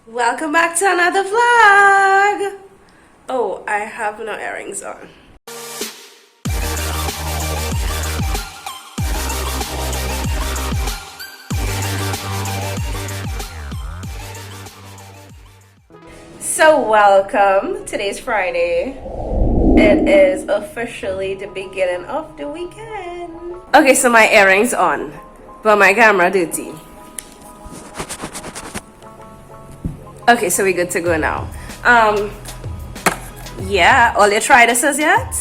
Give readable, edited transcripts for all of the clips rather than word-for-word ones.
Welcome back to another vlog. Oh, I have no earrings on. So welcome. Today's Friday. It is officially the beginning of the weekend. Okay, so my earrings on, but my camera dirty. Okay, so we're good to go now. Yeah, all you tried this as yet?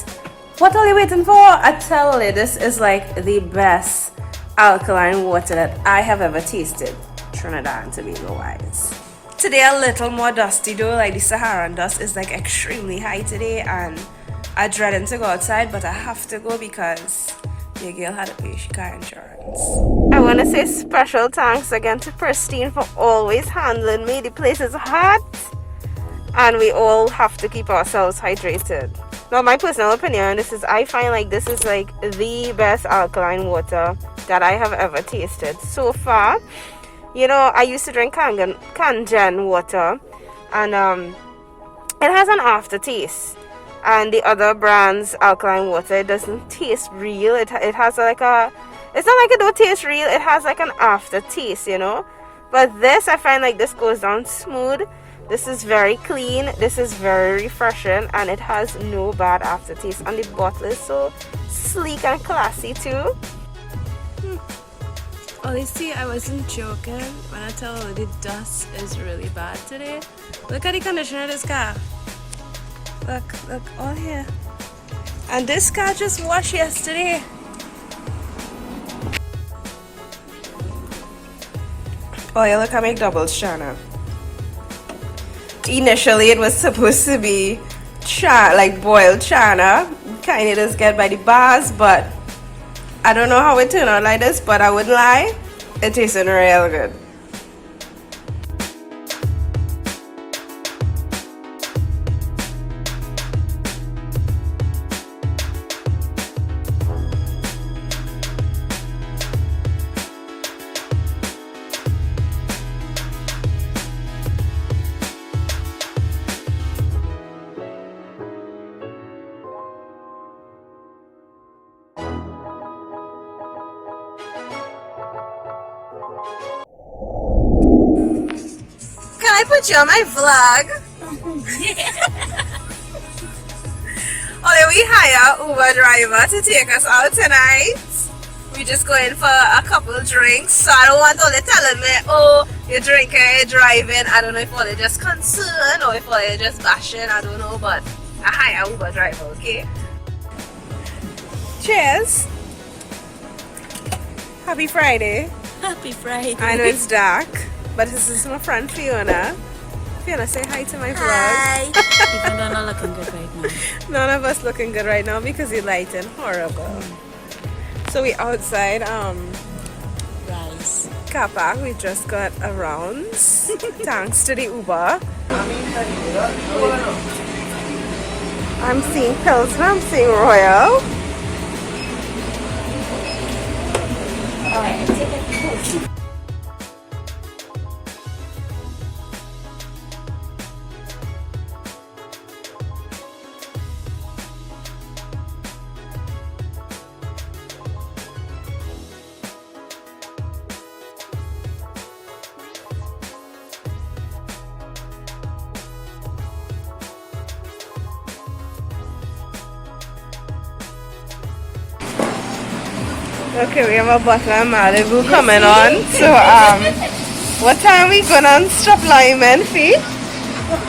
What are you waiting for? I tell you, this is like the best alkaline water that I have ever tasted. Trinidad and Tobago wise. Today a little more dusty though, like the Saharan dust is like extremely high today, and I dreading to go outside, but I have to go because your girl had to pay car insurance. I want to say special thanks again to Pristine for always handling me. The place is hot and we all have to keep ourselves hydrated. Now my personal opinion, I find like this is like the best alkaline water that I have ever tasted so far. You know, I used to drink Kangen water, and it has an aftertaste. And the other brand's alkaline water, it doesn't taste real. It has like it's not like it don't taste real. It has like an aftertaste, you know. But this, I find like this goes down smooth. This is very clean. This is very refreshing, and it has no bad aftertaste. And the bottle is so sleek and classy too. Oh, you see, I wasn't joking when I tell you the dust is really bad today. Look at the condition of this car. Look, all here. And this car just washed yesterday. Oh, yeah, look at McDoubles, Shana. Initially, it was supposed to be like boiled chana. Kind of just get by the bars, but I don't know how it turned out like this, but I wouldn't lie, it tasted real good. Can I put you on my vlog? Okay, we hire Uber driver to take us out tonight. We just going for a couple drinks, so I don't want all they telling me, oh, you're drinking, you're driving. I don't know if all they just concerned or if all they just bashing, I don't know, but I hire Uber driver, okay? Cheers. Happy Friday. Happy Friday. I know it's dark, but this is my friend Fiona. Fiona, say hi to my vlog. Hi. Even though I'm not looking good right now. None of us looking good right now because the lighting horrible. So we outside Rice. car park. We just got around thanks to the Uber. I'm seeing Pilsner, I'm seeing Royal. Alright, take it close. Okay, we have a bottle of Malibu coming on. So what time we going on stop Lyman fee? Well,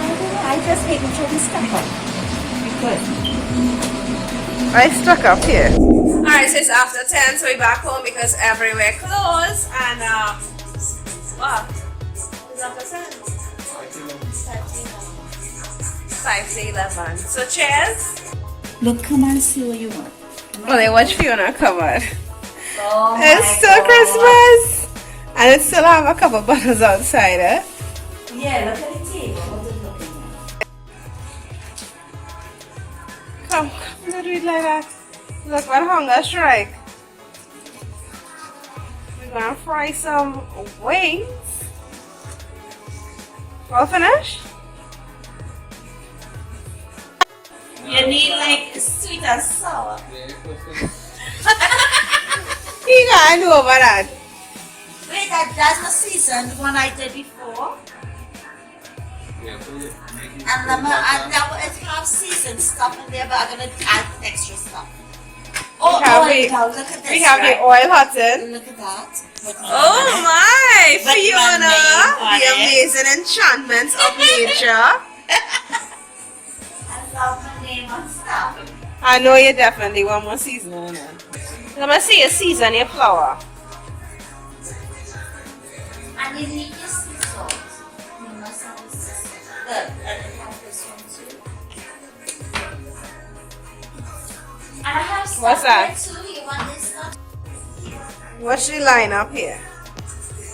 I just making sure we stuck up. Good. I stuck up here. Alright, so it's after 10, so we're back home because everywhere closed, and what? It's after 10? 5 to 11. So cheers. Look, come on, see what you want. Well, they watch Fiona come on. Oh It's still God. Christmas! And it still have a couple bottles outside, eh? Yeah, look at the table. What is looking at? Come, don't do it like that. Look what hunger strike. We're gonna fry some wings. All finished? You need like sweet and sour. You can't do over that. Wait, that's the seasoned one I did before. And now it have seasoned stuff in there, but I'm gonna add extra stuff. Oh, look at this. We have the right? oil hotting. Look at that. Oh my! But Fiona! my name on The it. amazing enchantments of nature. I love the name and stuff. I know you definitely want more seasoning in it. Let me see you season your flour. And you need your sea salt. You must have the sea salt. Good. And I have this one too. And I have stuff What's that? here too. You want this stuff? What's the line up here?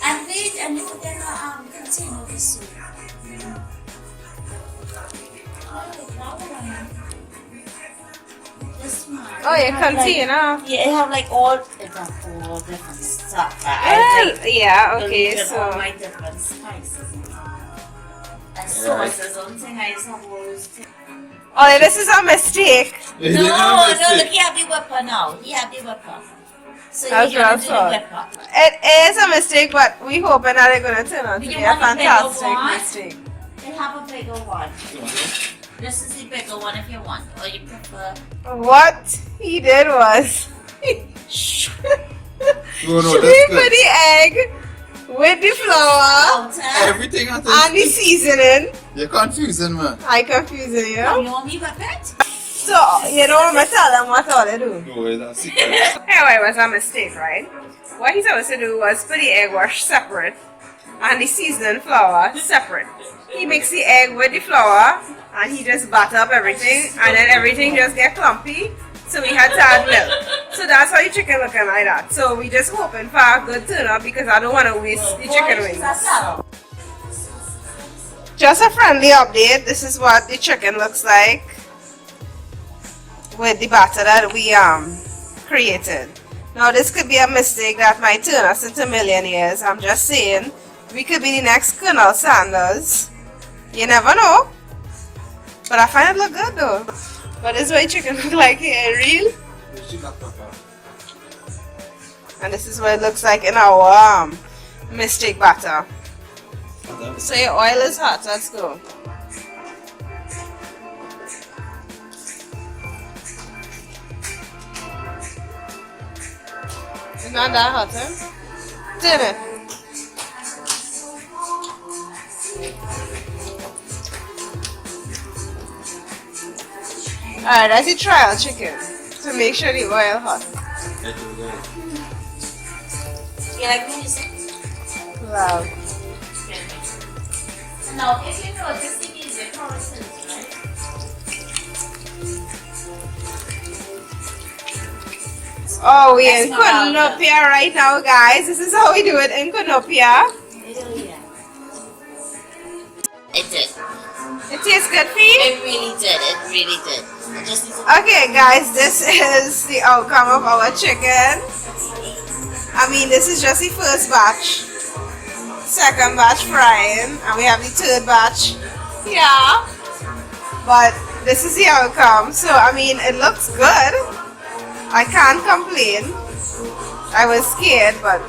And wait, and you put in a container of the soup. This one. Oh, your It have container. Like, yeah, it have like all different stuff. Well, yeah, okay, All so. my different spices and sauces. Only thing I just have all those things. Oh, this is a mistake. No, look, he have the whipper now. He have the whipper. So That's you're what I gonna do the thought. whipper. It is a mistake, but we hoping that it's going to turn out to Do be you a want a bigger fantastic one? mistake. They have a bigger one. This is the bigger one if you want, or you prefer. What he did was he No, that's put good. the egg with the flour Outer. Everything I and the seasoning. You're confusing, man. I confusing you. You want me whip it? So, you don't want to tell them what all they do. No, it's a secret. Anyway, it was a mistake, right? What he's supposed to do was put the egg wash separate and the seasoning flour separate. He mixed the egg with the flour and he just batter up everything and then everything just get clumpy. So we had to add milk. So that's why the chicken looking like that. So we just hoping for a good turnout because I don't want to waste the chicken wings. Just a friendly update. This is what the chicken looks like with the batter that we created. Now this could be a mistake that might turn us into millionaires. I'm just saying we could be the next Colonel Sanders. You never know. But I find it look good though. But this is what chicken look like here, real. And this is what it looks like in our mistake batter. So your oil is hot, let's go. It's not that hot, huh? Turn it. Alright, that's the trial chicken. To make sure the oil hot. You like music? Wow. No, if you notice the music, how it is, right? Oh, we That's in not how Kunopia right now, guys. This is how we do it in Kunopia. It did. It tastes good for you? It really did. It really did. I just need to. Okay, guys, this is the outcome of our chicken. I mean, this is just the first batch. Second batch frying, and we have the third batch. Yeah. But this is the outcome. So, I mean, it looks good. I can't complain. I was scared, but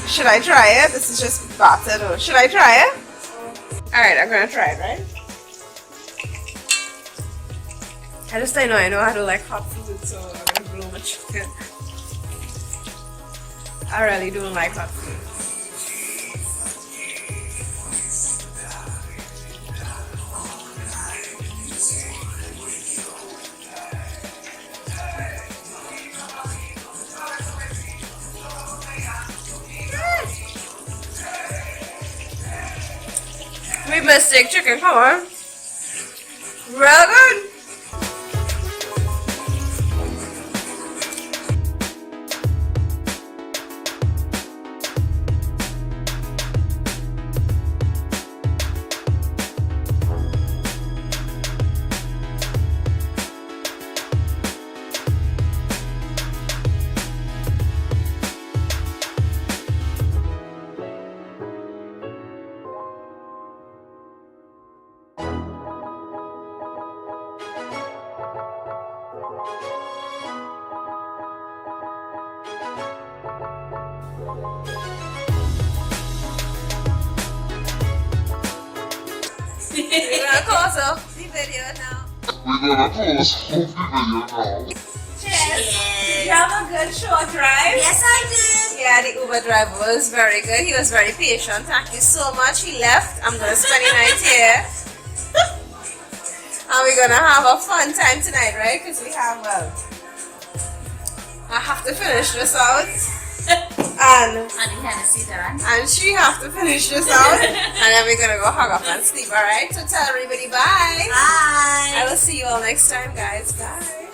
should I try it? This is just batter though. Should I try it? Alright, I'm gonna try it, right? I know I don't like hot food, so I'm gonna blow my chicken. I really don't like hot food. We must take chicken, come on. Real good. We're gonna close off the video now. Cheers. You have a good short drive? Yes, I did. Yeah, the Uber driver was very good. He was very patient. Thank you so much. He left. I'm gonna spend the night here. And we're gonna have a fun time tonight, right? Because we have, well, I have to finish this out. And you had to see that. and she have to finish this out. And then we're gonna go hug up and sleep, alright? So tell everybody bye. Bye. I will see you all next time, guys. Bye.